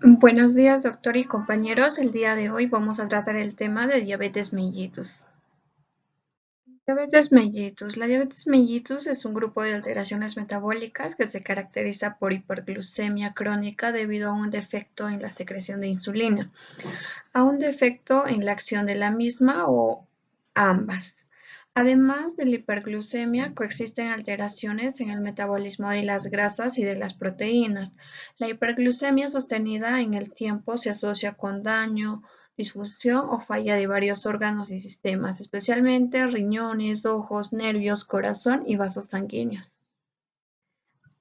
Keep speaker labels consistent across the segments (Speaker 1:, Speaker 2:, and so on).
Speaker 1: Buenos días, doctor y compañeros. El día de hoy vamos a tratar el tema de diabetes mellitus. Diabetes mellitus. La diabetes mellitus es un grupo de alteraciones metabólicas que se caracteriza por hiperglucemia crónica debido a un defecto en la secreción de insulina, a un defecto en la acción de la misma o ambas. Además de la hiperglucemia, coexisten alteraciones en el metabolismo de las grasas y de las proteínas. La hiperglucemia sostenida en el tiempo se asocia con daño, disfunción o falla de varios órganos y sistemas, especialmente riñones, ojos, nervios, corazón y vasos sanguíneos.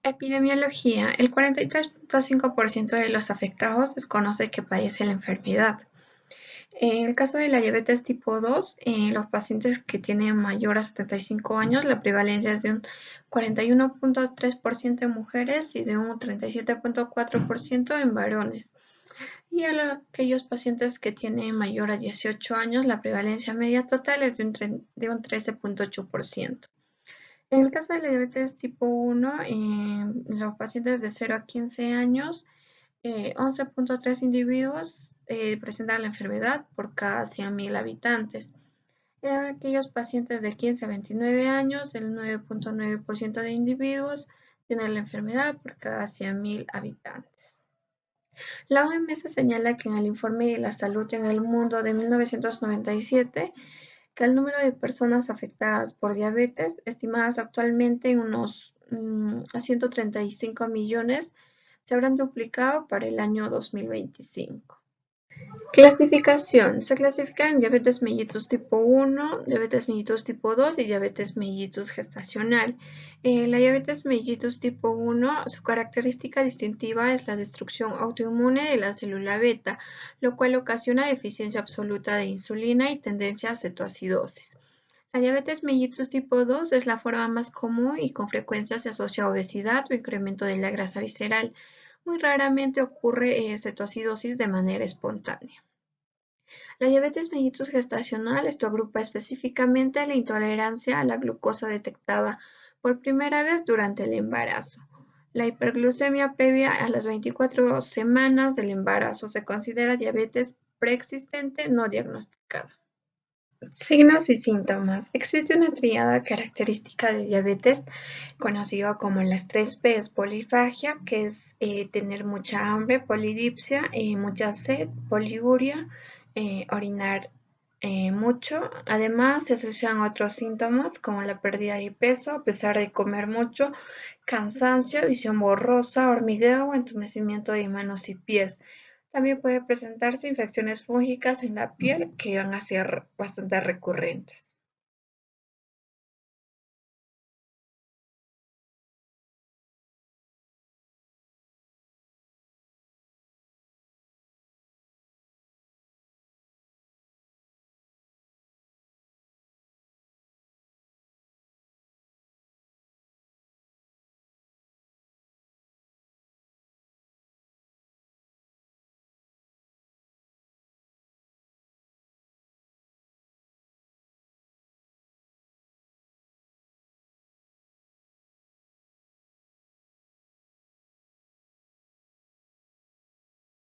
Speaker 1: Epidemiología. El 43.5% de los afectados desconoce que padece la enfermedad. En el caso de la diabetes tipo 2, en los pacientes que tienen mayor a 75 años, la prevalencia es de un 41.3% en mujeres y de un 37.4% en varones. Y a aquellos pacientes que tienen mayor a 18 años, la prevalencia media total es de un 13.8%. En el caso de la diabetes tipo 1, en los pacientes de 0 a 15 años, 11.3 individuos presentan la enfermedad por cada 100.000 habitantes. En aquellos pacientes de 15 a 29 años, el 9.9% de individuos tienen la enfermedad por cada 100.000 habitantes. La OMS señala que en el Informe de la Salud en el Mundo de 1997, que el número de personas afectadas por diabetes, estimadas actualmente en unos 135 millones, se habrán duplicado para el año 2025. Clasificación. Se clasifica en diabetes mellitus tipo 1, diabetes mellitus tipo 2 y diabetes mellitus gestacional. La diabetes mellitus tipo 1, su característica distintiva es la destrucción autoinmune de la célula beta, lo cual ocasiona deficiencia absoluta de insulina y tendencia a cetoacidosis. La diabetes mellitus tipo 2 es la forma más común y con frecuencia se asocia a obesidad o incremento de la grasa visceral. Muy raramente ocurre cetoacidosis de manera espontánea. La diabetes mellitus gestacional, esto agrupa específicamente la intolerancia a la glucosa detectada por primera vez durante el embarazo. La hiperglucemia previa a las 24 semanas del embarazo se considera diabetes preexistente no diagnosticada. Signos y síntomas. Existe una tríada característica de diabetes conocida como las 3Ps: polifagia, que es tener mucha hambre; polidipsia, mucha sed; poliuria, orinar mucho. Además, se asocian otros síntomas como la pérdida de peso a pesar de comer mucho, cansancio, visión borrosa, hormigueo o entumecimiento de manos y pies. También puede presentarse infecciones fúngicas en la piel que van a ser bastante recurrentes.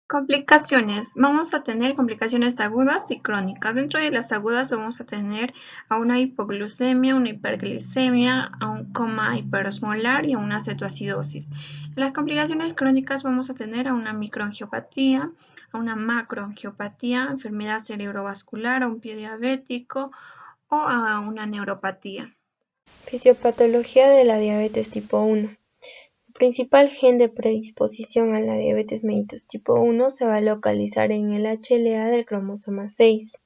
Speaker 1: Complicaciones. Vamos a tener complicaciones agudas y crónicas. Dentro de las agudas vamos a tener a una hipoglucemia, una hiperglicemia, a un coma hiperosmolar y a una cetoacidosis. En las complicaciones crónicas vamos a tener a una microangiopatía, a una macroangiopatía, enfermedad cerebrovascular, a un pie diabético o a una neuropatía.
Speaker 2: Fisiopatología de la diabetes tipo 1. El principal gen de predisposición a la diabetes mellitus tipo 1 se va a localizar en el HLA del cromosoma 6.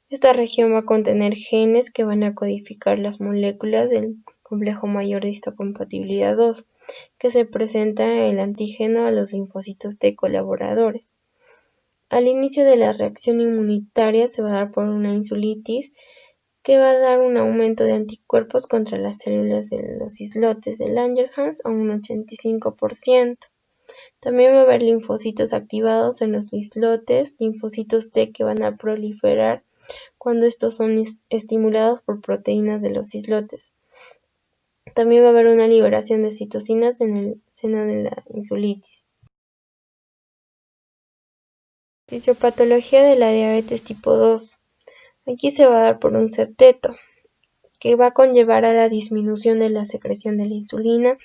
Speaker 2: Esta región va a contener genes que van a codificar las moléculas del complejo mayor de histocompatibilidad 2, que se presenta en el antígeno a los linfocitos T colaboradores. Al inicio de la reacción inmunitaria se va a dar por una insulitis, que va a dar un aumento de anticuerpos contra las células de los islotes de Langerhans a un 85%. También va a haber linfocitos activados en los islotes, linfocitos T que van a proliferar cuando estos son estimulados por proteínas de los islotes. También va a haber una liberación de citocinas en el seno de la insulitis. Fisiopatología de la diabetes tipo 2. Aquí se va a dar por un septeto, que va a conllevar a la disminución de la secreción de la insulina,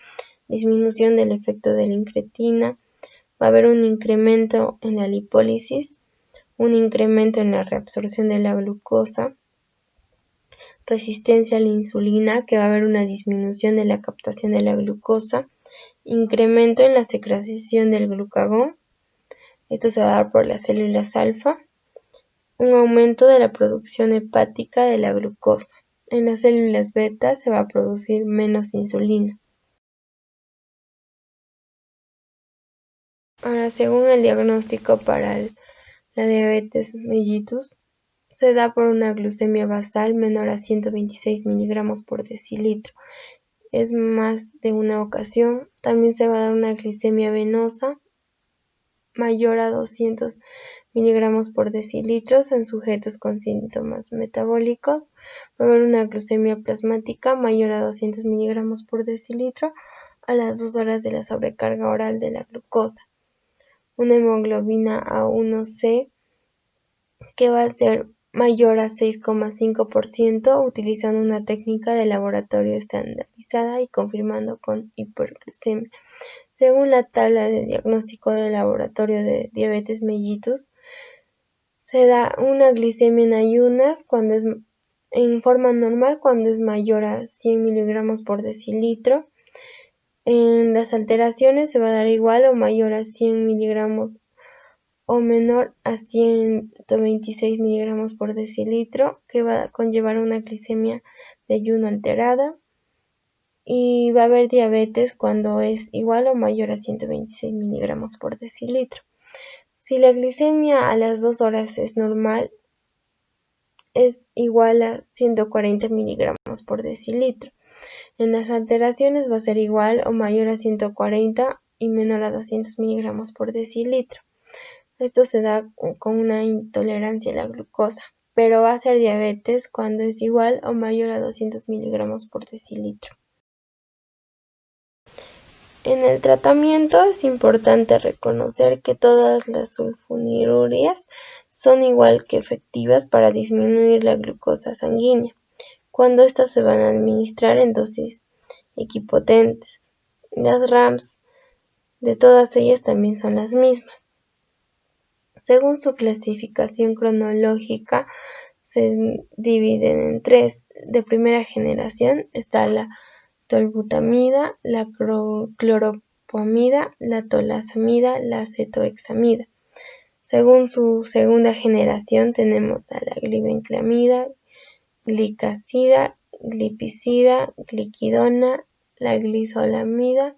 Speaker 2: disminución del efecto de la incretina, va a haber un incremento en la lipólisis, un incremento en la reabsorción de la glucosa, resistencia a la insulina, que va a haber una disminución de la captación de la glucosa, incremento en la secreción del glucagón, esto se va a dar por las células alfa, un aumento de la producción hepática de la glucosa. En las células beta se va a producir menos insulina. Ahora, según el diagnóstico para la diabetes mellitus, se da por una glucemia basal menor a 126 miligramos por decilitro. Es más de una ocasión. También se va a dar una glicemia venosa mayor a 200 miligramos por decilitro en sujetos con síntomas metabólicos. Va a haber una glucemia plasmática mayor a 200 miligramos por decilitro a las 2 horas de la sobrecarga oral de la glucosa. Una hemoglobina A1C que va a ser mayor a 6,5% utilizando una técnica de laboratorio estandarizada y confirmando con hiperglucemia. Según la tabla de diagnóstico del laboratorio de diabetes mellitus, se da una glicemia en ayunas en forma normal cuando es mayor a 100 miligramos por decilitro. En las alteraciones se va a dar igual o mayor a 100 miligramos o menor a 126 miligramos por decilitro, que va a conllevar una glicemia de ayuno alterada, y va a haber diabetes cuando es igual o mayor a 126 miligramos por decilitro. Si la glicemia a las 2 horas es normal, es igual a 140 miligramos por decilitro. En las alteraciones va a ser igual o mayor a 140 y menor a 200 miligramos por decilitro. Esto se da con una intolerancia a la glucosa, pero va a ser diabetes cuando es igual o mayor a 200 miligramos por decilitro. En el tratamiento es importante reconocer que todas las sulfonilureas son igual que efectivas para disminuir la glucosa sanguínea, cuando estas se van a administrar en dosis equipotentes. Las RAMs de todas ellas también son las mismas. Según su clasificación cronológica, se dividen en 3. De primera generación está la tolbutamida, la cloropamida, la tolasamida, la acetohexamida. Según su segunda generación tenemos a la glibenclamida, glicazida, glipizida, gliquidona, la glisolamida,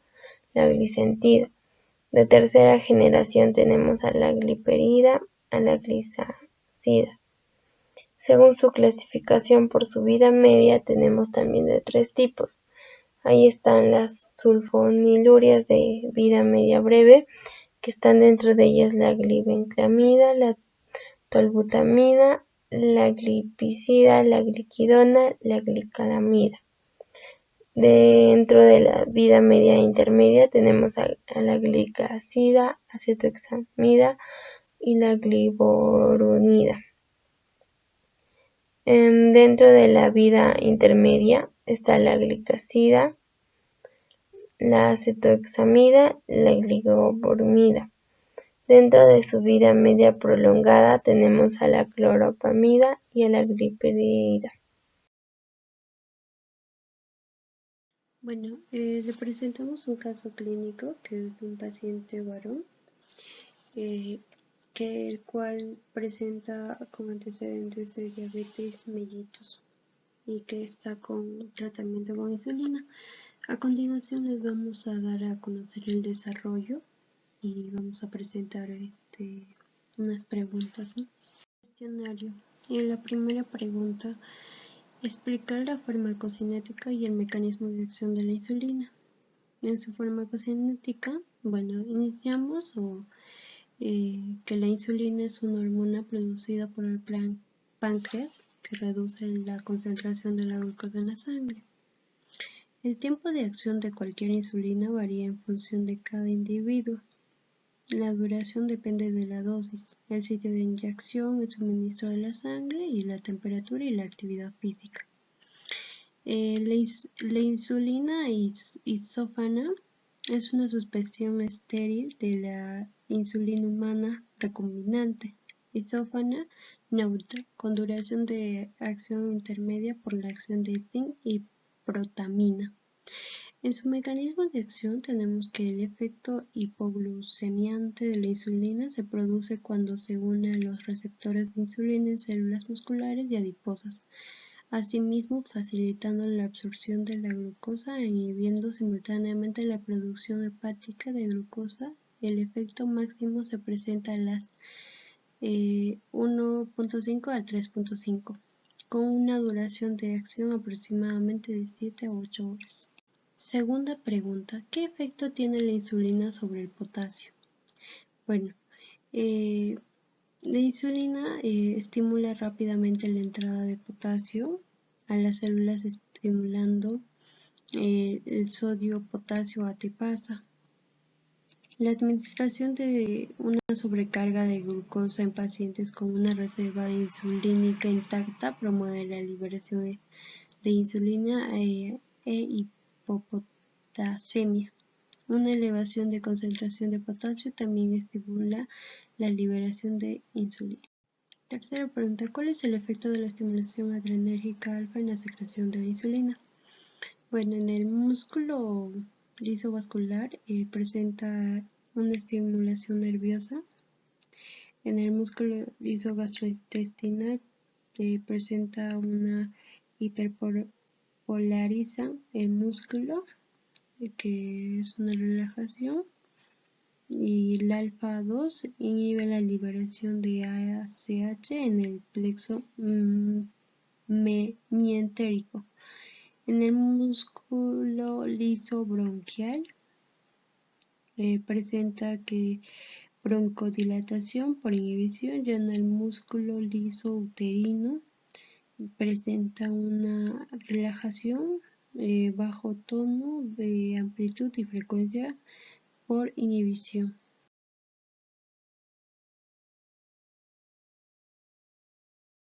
Speaker 2: la glicentida. De tercera generación tenemos a la gliperida, a la glisacida. Según su clasificación por su vida media tenemos también de 3 tipos. Ahí están las sulfonilureas de vida media breve, que están dentro de ellas la glibenclamida, la tolbutamida, la glipizida, la gliquidona, la glicalamida. Dentro de la vida media intermedia tenemos a la glicazida, acetohexamida y la gliborunida. Dentro de la vida intermedia está la glicazida, la acetohexamida, la gliborumida. Dentro de su vida media prolongada tenemos a la cloropamida y a la gliperida.
Speaker 3: Bueno, le presentamos un caso clínico que es de un paciente varón, el cual presenta con antecedentes de diabetes mellitus y que está con tratamiento con insulina. A continuación les vamos a dar a conocer el desarrollo y vamos a presentar unas preguntas, ¿no? Cuestionario. En la primera pregunta, explicar la farmacocinética y el mecanismo de acción de la insulina. En su farmacocinética, bueno, iniciamos que la insulina es una hormona producida por el páncreas que reduce la concentración de la glucosa en la sangre. El tiempo de acción de cualquier insulina varía en función de cada individuo. La duración depende de la dosis, el sitio de inyección, el suministro de la sangre y la temperatura y la actividad física. La insulina isófana es una suspensión estéril de la insulina humana recombinante, isófana neutra, con duración de acción intermedia por la acción de zinc y protamina. En su mecanismo de acción tenemos que el efecto hipoglucemiante de la insulina se produce cuando se une a los receptores de insulina en células musculares y adiposas, asimismo facilitando la absorción de la glucosa e inhibiendo simultáneamente la producción hepática de glucosa. El efecto máximo se presenta a las 1.5 a 3.5, con una duración de acción aproximadamente de 7 a 8 horas. Segunda pregunta, ¿qué efecto tiene la insulina sobre el potasio? Bueno, la insulina estimula rápidamente la entrada de potasio a las células, estimulando el sodio-potasio ATPasa. La administración de una sobrecarga de glucosa en pacientes con una reserva insulínica intacta promueve la liberación de insulina e hipopotasemia. Una elevación de concentración de potasio también estimula la liberación de insulina. Tercera pregunta, ¿cuál es el efecto de la estimulación adrenérgica alfa en la secreción de la insulina? Bueno, en el músculo liso vascular presenta una estimulación nerviosa. En el músculo liso gastrointestinal presenta una hiperpolariza el músculo, que es una relajación, y el alfa-2 inhibe la liberación de ACH en el plexo mientérico. En el músculo liso bronquial presenta que broncodilatación por inhibición, y en el músculo liso uterino presenta una relajación, bajo tono de amplitud y frecuencia por inhibición.